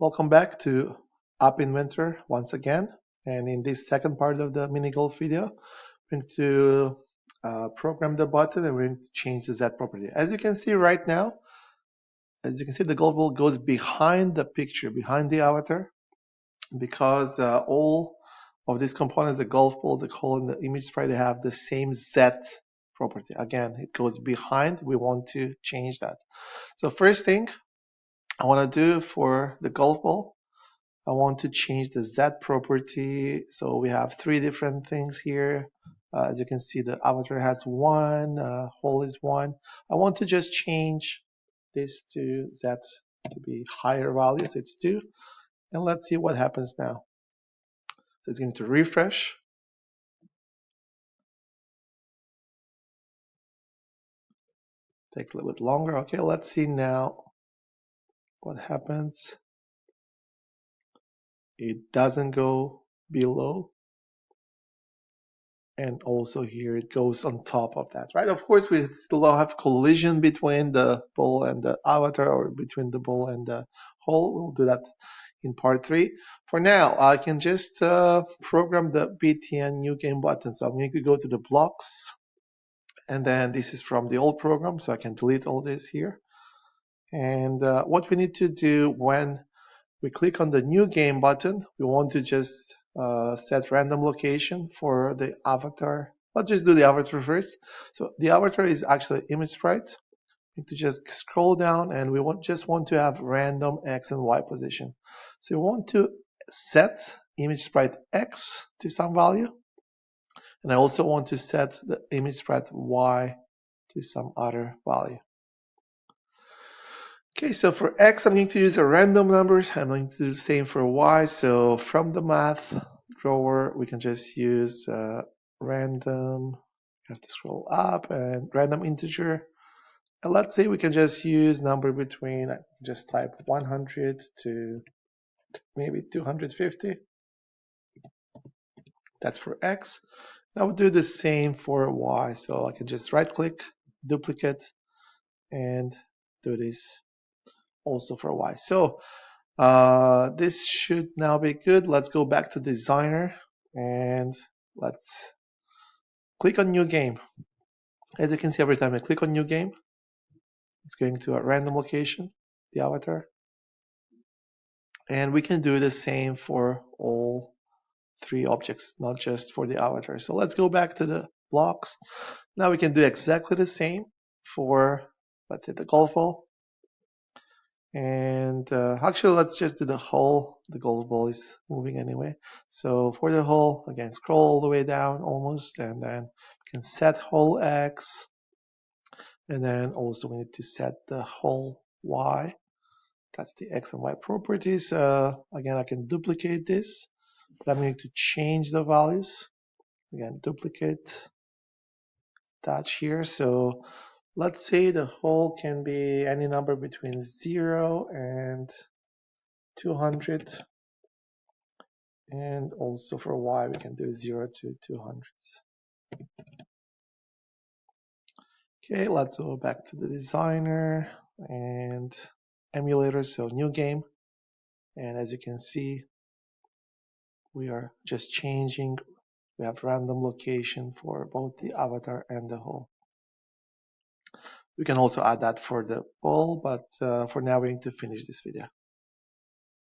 Welcome back to App Inventor once again. And in this second part of the mini golf video, we're going to program the button and we're going to change the Z property. As you can see right now, the golf ball goes behind the picture, behind the avatar, because all of these components, the golf ball, the hole, and the image sprite, they have the same Z property. Again, it goes behind. We want to change that. So first thing I want to do for the golf ball, I want to change the Z property. So we have three different things here. As you can see, the avatar has one, hole is one. I want to just change this to Z to be higher value, so it's 2. And let's see what happens now. So it's going to refresh. Takes a little bit longer. Okay, let's see now what happens. It doesn't go below. And also here it goes on top of that, right? Of course, we still have collision between the ball and the avatar, or between the ball and the hole. We'll do that in part 3. For now, I can just program the BTN new game button. So I'm going to go to the blocks, and then this is from the old program, so I can delete all this here. And what we need to do when we click on the new game button, we want to just set random location for the avatar. Let's just do the avatar first. So the avatar is actually image sprite. We need to just scroll down, and we just want to have random X and Y position. So we want to set image sprite X to some value, and I also want to set the image sprite Y to some other value. Okay, so for X, I'm going to use a random number. I'm going to do the same for Y. So from the math drawer, we can just use random. You have to scroll up, and random integer. And let's say we can just use number between, just type 100 to maybe 250. That's for X. Now we'll do the same for Y. So I can just right click, duplicate, and do this also for Y. So this should now be good. Let's go back to designer and let's click on new game. As you can see, every time I click on new game, it's going to a random location, the avatar. And we can do the same for all 3 objects, not just for the avatar. So let's go back to the blocks. Now we can do exactly the same for, let's say, the golf ball. And actually, let's just do the hole. The golf ball is moving anyway. So for the hole, again, scroll all the way down almost, and then we can set hole X. And then also we need to set the hole Y. That's the X and Y properties. Again, I can duplicate this, but I'm going to change the values. Again, duplicate, attach here. So let's say the hole can be any number between 0 and 200. And also for Y, we can do 0 to 200. Okay, let's go back to the designer and emulator, so new game. And as you can see, we are just changing. We have random location for both the avatar and the hole. We can also add that for the ball, but for now we're going to finish this video.